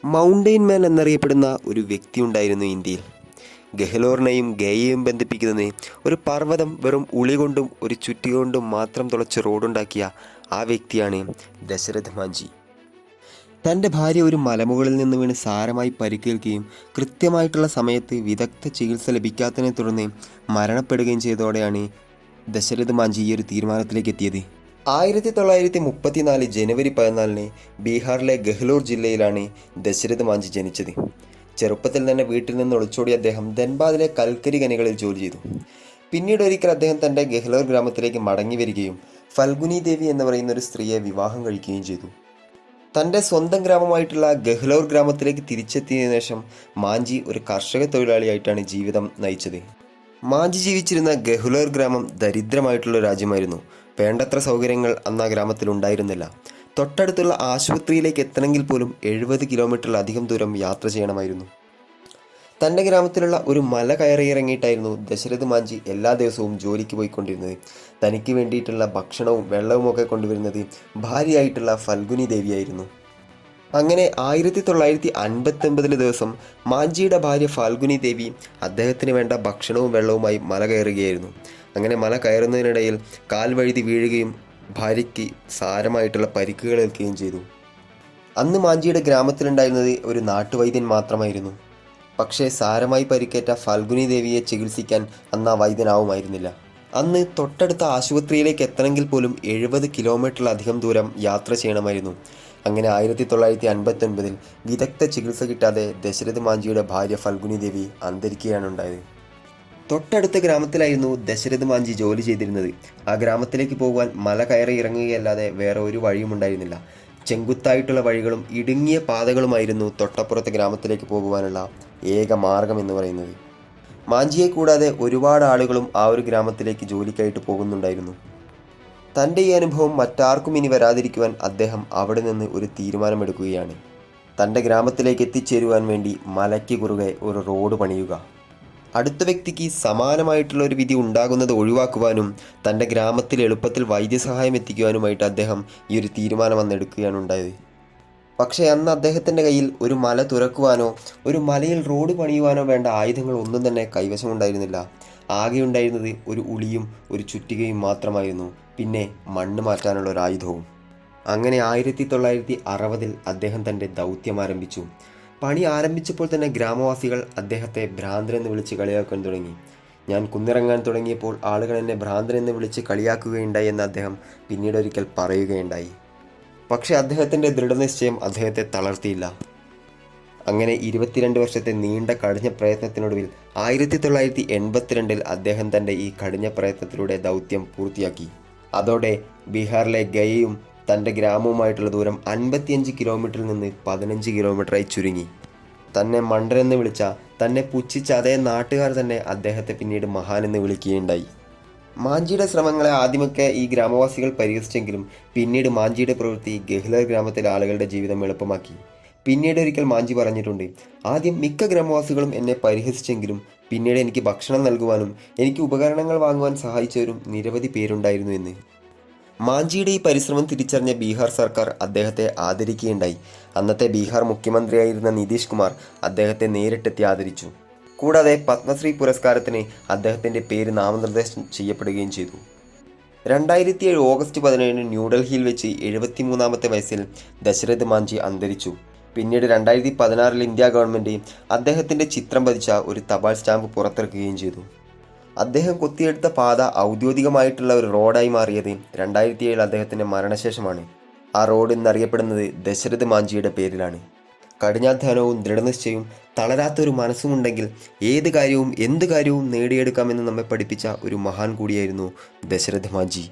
Mountain മാൻ എന്നറിയപ്പെടുന്ന ഒരു വ്യക്തിയുണ്ടായിരുന്നു ഇന്ത്യയിൽ. ഗെഹ്ലോറിനെയും ഗയയെയും ബന്ധിപ്പിക്കുന്നത് ഒരു പർവ്വതം വെറും ഉളി കൊണ്ടും ഒരു ചുറ്റിക കൊണ്ടും മാത്രം തുളച്ച് റോഡുണ്ടാക്കിയ ആ വ്യക്തിയാണ് ദശരഥ് മാഞ്ചി. തൻ്റെ ഭാര്യ ഒരു മലമുകളിൽ നിന്ന് വീണ് സാരമായി പരിക്കേൽക്കുകയും കൃത്യമായിട്ടുള്ള സമയത്ത് വിദഗ്ധ ചികിത്സ ലഭിക്കാത്തതിനെ തുടർന്ന് മരണപ്പെടുകയും ചെയ്തതോടെയാണ് ദശരഥ് മാഞ്ചി ഈ ഒരു തീരുമാനത്തിലേക്ക് എത്തിയത്. 1934 ജനുവരി 14 ബീഹാറിലെ ഗെഹ്ലോർ ജില്ലയിലാണ് ദശരഥ് മാഞ്ചി ജനിച്ചത്. ചെറുപ്പത്തിൽ തന്നെ വീട്ടിൽ നിന്ന് ഒളിച്ചോടിയ അദ്ദേഹം ധൻബാദിലെ കൽക്കരി ഖനികളിൽ ജോലി ചെയ്തു. പിന്നീട് ഒരിക്കൽ അദ്ദേഹം തൻ്റെ ഗെഹ്ലോർ ഗ്രാമത്തിലേക്ക് മടങ്ങി വരികയും ഫൽഗുനി ദേവി എന്ന് പറയുന്ന ഒരു സ്ത്രീയെ വിവാഹം കഴിക്കുകയും ചെയ്തു. തൻ്റെ സ്വന്തം ഗ്രാമമായിട്ടുള്ള ഗെഹ്ലോർ ഗ്രാമത്തിലേക്ക് തിരിച്ചെത്തിയതിനു ശേഷം മാഞ്ചി ഒരു കർഷക തൊഴിലാളിയായിട്ടാണ് ജീവിതം നയിച്ചത്. മാഞ്ചി ജീവിച്ചിരുന്ന ഗെഹ്ലോർ ഗ്രാമം ദരിദ്രമായിട്ടുള്ള രാജ്യമായിരുന്നു. വേണ്ടത്ര സൗകര്യങ്ങൾ അന്ന് ആ ഗ്രാമത്തിൽ ഉണ്ടായിരുന്നില്ല. തൊട്ടടുത്തുള്ള ആശുപത്രിയിലേക്ക് എത്തണമെങ്കിൽ പോലും 70 കിലോമീറ്ററിലധികം ദൂരം യാത്ര ചെയ്യണമായിരുന്നു. തൻ്റെ ഗ്രാമത്തിലുള്ള ഒരു മല കയറിയിറങ്ങിയിട്ടായിരുന്നു ദശരഥ് മാഞ്ചി എല്ലാ ദിവസവും ജോലിക്ക് പോയിക്കൊണ്ടിരുന്നത്. തനിക്ക് വേണ്ടിയിട്ടുള്ള ഭക്ഷണവും വെള്ളവും ഒക്കെ കൊണ്ടുവരുന്നത് ഭാര്യയായിട്ടുള്ള ഫൽഗുനി ദേവിയായിരുന്നു. അങ്ങനെ 1959 ദിവസം മാഞ്ചിയുടെ ഭാര്യ ഫാൽഗുനി ദേവി അദ്ദേഹത്തിന് വേണ്ട ഭക്ഷണവും വെള്ളവുമായി മല കയറുകയായിരുന്നു. അങ്ങനെ മല കയറുന്നതിനിടയിൽ കാൽ വഴുതി വീഴുകയും ഭാര്യയ്ക്ക് സാരമായിട്ടുള്ള പരിക്കുകൾ ഏൽക്കുകയും ചെയ്തു. അന്ന് മാഞ്ചിയുടെ ഗ്രാമത്തിലുണ്ടായിരുന്നത് ഒരു നാട്ടുവൈദ്യൻ മാത്രമായിരുന്നു. പക്ഷേ സാരമായി പരിക്കേറ്റ ഫാൽഗുനി ദേവിയെ ചികിത്സിക്കാൻ അന്ന് ആ വൈദ്യനാവുമായിരുന്നില്ല. അന്ന് തൊട്ടടുത്ത ആശുപത്രിയിലേക്ക് എത്തണമെങ്കിൽ പോലും 70 കിലോമീറ്ററിലധികം ദൂരം യാത്ര ചെയ്യണമായിരുന്നു. അങ്ങനെ 1959 വിദഗ്ധ ചികിത്സ കിട്ടാതെ ദശരഥ് മാഞ്ചിയുടെ ഭാര്യ ഫൽഗുനി ദേവി അന്തരിക്കുകയാണ് ഉണ്ടായത്. തൊട്ടടുത്ത ഗ്രാമത്തിലായിരുന്നു ദശരഥ് മാഞ്ചി ജോലി ചെയ്തിരുന്നത്. ആ ഗ്രാമത്തിലേക്ക് പോകുവാൻ മല കയറി ഇറങ്ങുകയല്ലാതെ വേറെ ഒരു വഴിയും ഉണ്ടായിരുന്നില്ല. ചെങ്കുത്തായിട്ടുള്ള വഴികളും ഇടുങ്ങിയ പാതകളുമായിരുന്നു തൊട്ടപ്പുറത്തെ ഗ്രാമത്തിലേക്ക് പോകുവാനുള്ള ഏക മാർഗം എന്ന് പറയുന്നത്. മാഞ്ചിയെ കൂടാതെ ഒരുപാട് ആളുകളും ആ ഒരു ഗ്രാമത്തിലേക്ക് ജോലിക്കായിട്ട് പോകുന്നുണ്ടായിരുന്നു. തൻ്റെ ഈ അനുഭവം മറ്റാർക്കും ഇനി വരാതിരിക്കുവാൻ അദ്ദേഹം അവിടെ നിന്ന് ഒരു തീരുമാനമെടുക്കുകയാണ്. തൻ്റെ ഗ്രാമത്തിലേക്ക് എത്തിച്ചേരുവാൻ വേണ്ടി മലയ്ക്ക് കുറുകെ ഒരു റോഡ് പണിയുക. അടുത്ത വ്യക്തിക്ക് സമാനമായിട്ടുള്ള ഒരു വിധി ഉണ്ടാകുന്നത് ഒഴിവാക്കുവാനും തൻ്റെ ഗ്രാമത്തിൽ എളുപ്പത്തിൽ വൈദ്യസഹായം എത്തിക്കുവാനുമായിട്ട് അദ്ദേഹം ഈ ഒരു തീരുമാനം അന്നെടുക്കുകയാണ് ഉണ്ടായത്. പക്ഷേ അന്ന് അദ്ദേഹത്തിൻ്റെ കയ്യിൽ ഒരു മല തുറക്കുവാനോ ഒരു മലയിൽ റോഡ് പണിയുവാനോ വേണ്ട ആയുധങ്ങൾ ഒന്നും തന്നെ കൈവശമുണ്ടായിരുന്നില്ല. ആകെ ഉണ്ടായിരുന്നത് ഒരു ഉളിയും ഒരു ചുറ്റികയും മാത്രമായിരുന്നു, പിന്നെ മണ്ണ് മാറ്റാനുള്ള ഒരു ആയുധവും. അങ്ങനെ 1960 അദ്ദേഹം തൻ്റെ ദൗത്യം ആരംഭിച്ചു. പണി ആരംഭിച്ചപ്പോൾ തന്നെ ഗ്രാമവാസികൾ അദ്ദേഹത്തെ ഭ്രാന്തനെന്ന് വിളിച്ച് കളിയാക്കാൻ തുടങ്ങി. ഞാൻ കുന്നിറങ്ങാൻ തുടങ്ങിയപ്പോൾ ആളുകൾ എന്നെ ഭ്രാന്തനെന്ന് വിളിച്ച് കളിയാക്കുകയുണ്ടായി എന്ന് അദ്ദേഹം പിന്നീട് ഒരിക്കൽ പറയുകയുണ്ടായി. പക്ഷേ അദ്ദേഹത്തിൻ്റെ ദൃഢനിശ്ചയം അദ്ദേഹത്തെ തളർത്തിയില്ല. അങ്ങനെ 22 വർഷത്തെ നീണ്ട കഠിന പ്രയത്നത്തിനൊടുവിൽ 1982 അദ്ദേഹം തൻ്റെ ഈ കഠിന പ്രയത്നത്തിലൂടെ ദൗത്യം പൂർത്തിയാക്കി. അതോടെ ബീഹാറിലെ ഗയയും തൻ്റെ ഗ്രാമവുമായിട്ടുള്ള ദൂരം 55 കിലോമീറ്ററിൽ നിന്ന് 15 കിലോമീറ്ററായി ചുരുങ്ങി. തന്നെ മണ്ടനെന്ന് വിളിച്ച, തന്നെ പുച്ഛിച്ച അതേ നാട്ടുകാർ തന്നെ അദ്ദേഹത്തെ പിന്നീട് മഹാനെന്ന് വിളിക്കുകയുണ്ടായി. മാഞ്ചിയുടെ ശ്രമങ്ങളെ ആദ്യമൊക്കെ ഈ ഗ്രാമവാസികൾ പരിഹസിച്ചെങ്കിലും പിന്നീട് മാഞ്ചിയുടെ പ്രവൃത്തി ഗെഹ്ലോർ ഗ്രാമത്തിലെ ആളുകളുടെ ജീവിതം എളുപ്പമാക്കി. പിന്നീട് ഒരിക്കൽ മാഞ്ചി പറഞ്ഞിട്ടുണ്ട്, ആദ്യം മിക്ക ഗ്രാമവാസികളും എന്നെ പരിഹസിച്ചെങ്കിലും പിന്നീട് എനിക്ക് ഭക്ഷണം നൽകുവാനും എനിക്ക് ഉപകരണങ്ങൾ വാങ്ങുവാൻ സഹായിച്ചവരും നിരവധി പേരുണ്ടായിരുന്നു എന്ന്. മാഞ്ചിയുടെ ഈ പരിശ്രമം തിരിച്ചറിഞ്ഞ ബീഹാർ സർക്കാർ അദ്ദേഹത്തെ ആദരിക്കുകയുണ്ടായി. അന്നത്തെ ബീഹാർ മുഖ്യമന്ത്രിയായിരുന്ന നിതീഷ് കുമാർ അദ്ദേഹത്തെ നേരിട്ടെത്തി ആദരിച്ചു. കൂടാതെ പത്മശ്രീ പുരസ്കാരത്തിന് അദ്ദേഹത്തിൻ്റെ പേര് നാമനിർദ്ദേശം ചെയ്യപ്പെടുകയും ചെയ്തു. 2007 ഓഗസ്റ്റ് 17 ന്യൂഡൽഹിയിൽ വെച്ച് 73-ാമത്തെ വയസ്സിൽ ദശരഥ് മാഞ്ചി അന്തരിച്ചു. പിന്നീട് 2016 ഇന്ത്യ ഗവൺമെൻറ് അദ്ദേഹത്തിൻ്റെ ചിത്രം പതിച്ച ഒരു തപാൽ സ്റ്റാമ്പ് പുറത്തിറക്കുകയും ചെയ്തു. അദ്ദേഹം കൊത്തിയെടുത്ത പാത ഔദ്യോഗികമായിട്ടുള്ള ഒരു റോഡായി മാറിയത് 2007 അദ്ദേഹത്തിൻ്റെ മരണശേഷമാണ്. ആ റോഡ് ഇന്നറിയപ്പെടുന്നത് ദശരഥ് മാഞ്ചിയുടെ പേരിലാണ്. കഠിനാധ്വാനവും ദൃഢനിശ്ചയവും തളരാത്തൊരു മനസ്സുമുണ്ടെങ്കിൽ ഏത് കാര്യവും എന്ത് കാര്യവും നേടിയെടുക്കാമെന്ന് നമ്മെ പഠിപ്പിച്ച ഒരു മഹാൻ കൂടിയായിരുന്നു ദശരഥ് മാഞ്ചി.